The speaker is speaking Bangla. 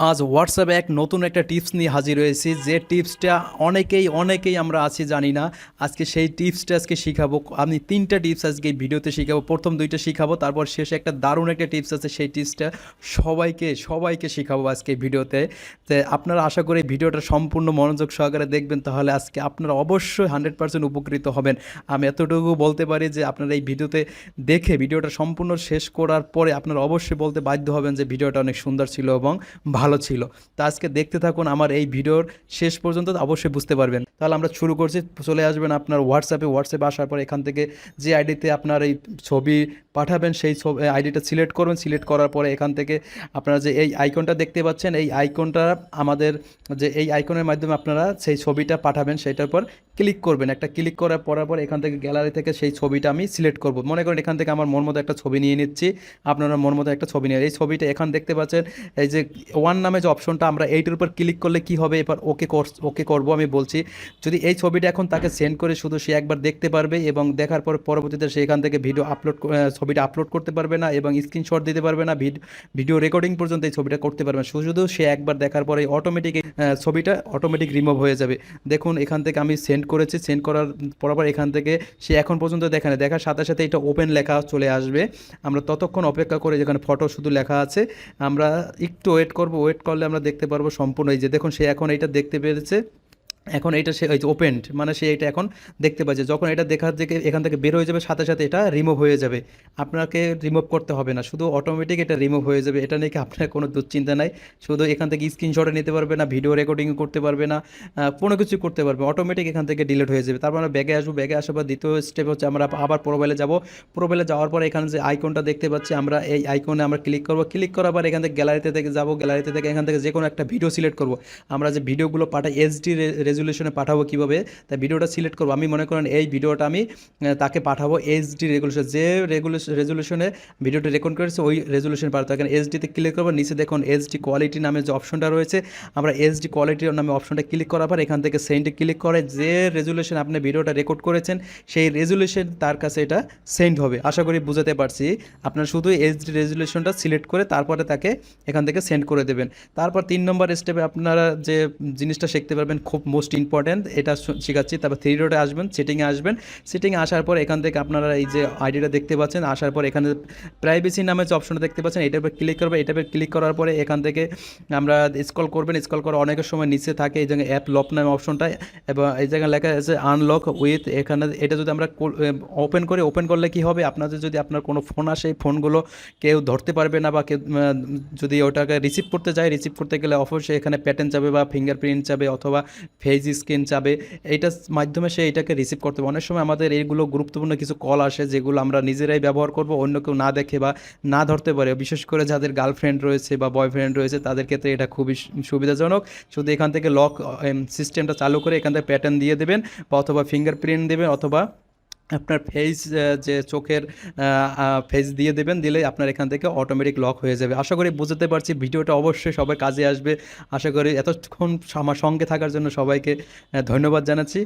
আজ হোয়াটসঅ্যাপে এক নতুন একটা টিপস নিয়ে হাজির হয়েছি, যে টিপসটা অনেকেই আমরা আছি জানি না। আজকে সেই টিপসটা আজকে শিখাবো। আমি তিনটা টিপস আজকে এই ভিডিওতে শিখাবো। প্রথম দুইটা শিখাবো, তারপর শেষে একটা দারুণ একটা টিপস আছে, সেই টিপসটা সবাইকে শিখাবো আজকে এই ভিডিওতে। তো আপনারা আশা করি ভিডিওটা সম্পূর্ণ মনোযোগ সহকারে দেখবেন, তাহলে আজকে আপনারা অবশ্যই 100% উপকৃত হবেন। আমি এতটুকু বলতে পারি যে আপনারা এই ভিডিওতে দেখে ভিডিওটা সম্পূর্ণ শেষ করার পরে আপনারা অবশ্যই বলতে বাধ্য হবেন যে ভিডিওটা অনেক সুন্দর ছিল এবং ভালো ছিল। তো আজকে দেখতে থাকুন আমার এই ভিডিওর শেষ পর্যন্ত, অবশ্যই বুঝতে পারবেন। তাহলে আমরা শুরু করছি। চলে আসবেন আপনার হোয়াটসঅ্যাপে আসার পর এখান থেকে যে আইডিতে আপনার এই ছবি পাঠাবেন সেই আইডিটা সিলেক্ট করবেন। সিলেক্ট করার পরে এখান থেকে আপনারা যে এই আইকনটা দেখতে পাচ্ছেন, এই আইকনটা আমাদের যে এই আইকনের মাধ্যমে আপনারা সেই ছবিটা পাঠাবেন, সেটার পর ক্লিক করবেন। একটা ক্লিক করার পর এখান থেকে গ্যালারি থেকে সেই ছবিটা আমি সিলেক্ট করব। মনে করেন এখান থেকে আমার মন মতো একটা ছবি নিয়ে নিচ্ছি। আপনারা মন মতো একটা ছবি নিয়ে এই ছবিটা এখান দেখতে পাচ্ছেন, এই যে ওয়ান নামে যে অপশনটা, আমরা এইটার উপর ক্লিক করলে কি হবে, এবার ওকে করব আমি বলছি। যদি এই ছবিটা এখন তাকে সেন্ড করে শুধু সে একবার দেখতে পারবে এবং দেখার পর পরবর্তীতে সে এখান থেকে ছবিটা আপলোড করতে পারবে না এবং স্ক্রিনশট দিতে পারবে না, ভিডিও রেকর্ডিং পর্যন্ত এই ছবিটা করতে পারবে না। শুধু সে একবার দেখার পরে ছবিটা অটোমেটিক রিমুভ হয়ে যাবে। দেখুন এখান থেকে আমি সেন্ড করেছি, সেন্ড করার পর এখান থেকে সে এখন পর্যন্ত দেখার সাথে সাথে এটা ওপেন লেখা চলে আসবে। আমরা ততক্ষণ অপেক্ষা করে, যেখানে ফটো শুধু লেখা আছে আমরা একটু ওয়েট করব। ওয়েট করলে আমরা দেখতে পারবো সম্পূর্ণ, এই যে দেখুন সে এখন এইটা দেখতে পেরেছে। এখন এইটা সে ওই যে ওপেন্ড, মানে সে এটা এখন দেখতে পাচ্ছে। যখন এটা দেখার থেকে এখান থেকে বের হয়ে যাবে, সাথে সাথে এটা রিমুভ হয়ে যাবে। আপনাকে রিমুভ করতে হবে না, শুধু অটোমেটিক এটা রিমুভ হয়ে যাবে। এটা নিয়ে কি আপনার কোনো দুশ্চিন্তা নাই। শুধু এখান থেকে স্ক্রিনশটে নিতে পারবে না, ভিডিও রেকর্ডিং করতে পারবে না, কোনো কিছু করতে পারবে, অটোমেটিক এখান থেকে ডিলিট হয়ে যাবে। তারপর আমরা ব্যাগে আসবো। ব্যাগে আসার পর দ্বিতীয় স্টেপ হচ্ছে আমরা আবার প্রোফাইলে যাব। প্রোফাইলে যাওয়ার পর এখানে যে আইকনটা দেখতে পাচ্ছি, আমরা এই আইকনে আমরা ক্লিক করব। ক্লিক করার পর এখান থেকে গ্যালারিতে থেকে যাব। গ্যালারিতে থেকে এখান থেকে যে কোনো একটা ভিডিও সিলেক্ট করব। আমরা যে ভিডিওগুলো পাঠাই এইচডি রেজুলেশনে পাঠাবো কীভাবে, তাই ভিডিওটা সিলেক্ট করবো। আমি মনে করেন এই ভিডিওটা আমি তাকে পাঠাবো এইচডি রেগুলেশন, যে রেজুলেশনে ভিডিওটা রেকর্ড করেছে ওই রেজুলেশন পাঠাতে। এখানে এইচডিতে ক্লিক করবো। নিচে দেখুন এইচডি কোয়ালিটি নামে যে অপশনটা রয়েছে, আমরা এইচডি কোয়ালিটির নামে অপশনটা ক্লিক করার পর এখান থেকে সেন্ডে ক্লিক করে যে রেজুলেশন আপনি ভিডিওটা রেকর্ড করেছেন সেই রেজুলেশন তার কাছে এটা সেন্ড হবে। আশা করি বুঝাতে পারছি। আপনার শুধু এইচডি রেজুলেশনটা সিলেক্ট করে তারপরে তাকে এখান থেকে সেন্ড করে দেবেন। তারপর 3 নম্বর স্টেপে আপনারা যে জিনিসটা শিখতে পারবেন, খুব মোস্ট ইম্পর্ট্যান্ট, এটা শেখাচ্ছি। তারপর 3 ডটে আসবেন, সেটিংয়ে আসবেন। সেটিংয়ে আসার পর এখান থেকে আপনারা এই যে আইডিটা দেখতে পাচ্ছেন, আসার পর এখানে প্রাইভেসি নামে যে অপশনটা দেখতে পাচ্ছেন, এটার উপর ক্লিক করবে। এটার উপর ক্লিক করার পরে এখান থেকে আমরা স্ক্রল করবেন। স্ক্রল করে অনেকের সময় নিচে থাকে এই জায়গায় অ্যাপ লক নামে অপশনটা, এবং এই জায়গায় লেখা আছে আনলক উইথ। এখানে এটা যদি আমরা ওপেন করলে কি হবে, আপনাদের যদি আপনার কোনো ফোন আসে, এই ফোনগুলো কেউ ধরতে পারবে না, বা কেউ যদি ওটাকে রিসিভ করতে যায়, রিসিভ করতে গেলে অবশ্যই এখানে প্যাটার্ন চাবে বা ফিঙ্গারপ্রিন্ট চাবে অথবা ফেস স্ক্যান চাবে। এইটার মাধ্যমে সে এটাকে রিসিভ করতে হবে। অনেক সময় আমাদের এইগুলো গুরুত্বপূর্ণ কিছু কল আসে যেগুলো আমরা নিজেরাই ব্যবহার করব, অন্য কেউ না দেখে বা না ধরতে পারে। বিশেষ করে যাদের গার্লফ্রেন্ড রয়েছে বা বয়ফ্রেন্ড রয়েছে তাদের ক্ষেত্রে এটা খুবই সুবিধাজনক। শুধু এখান থেকে লক সিস্টেমটা চালু করে এখান থেকে প্যাটার্ন দিয়ে দেবেন, বা অথবা ফিঙ্গারপ্রিন্ট দেবেন, অথবা আপনার ফেস, যে চোখের ফেস দিয়ে দেবেন। দিলে আপনার এখান থেকে অটোমেটিক লক হয়ে যাবে। আশা করি বুঝতে পারছি। ভিডিওটা অবশ্যই সবাই কাজে আসবে। আশা করি এতক্ষণ আমার সঙ্গে থাকার জন্য সবাইকে ধন্যবাদ জানাচ্ছি।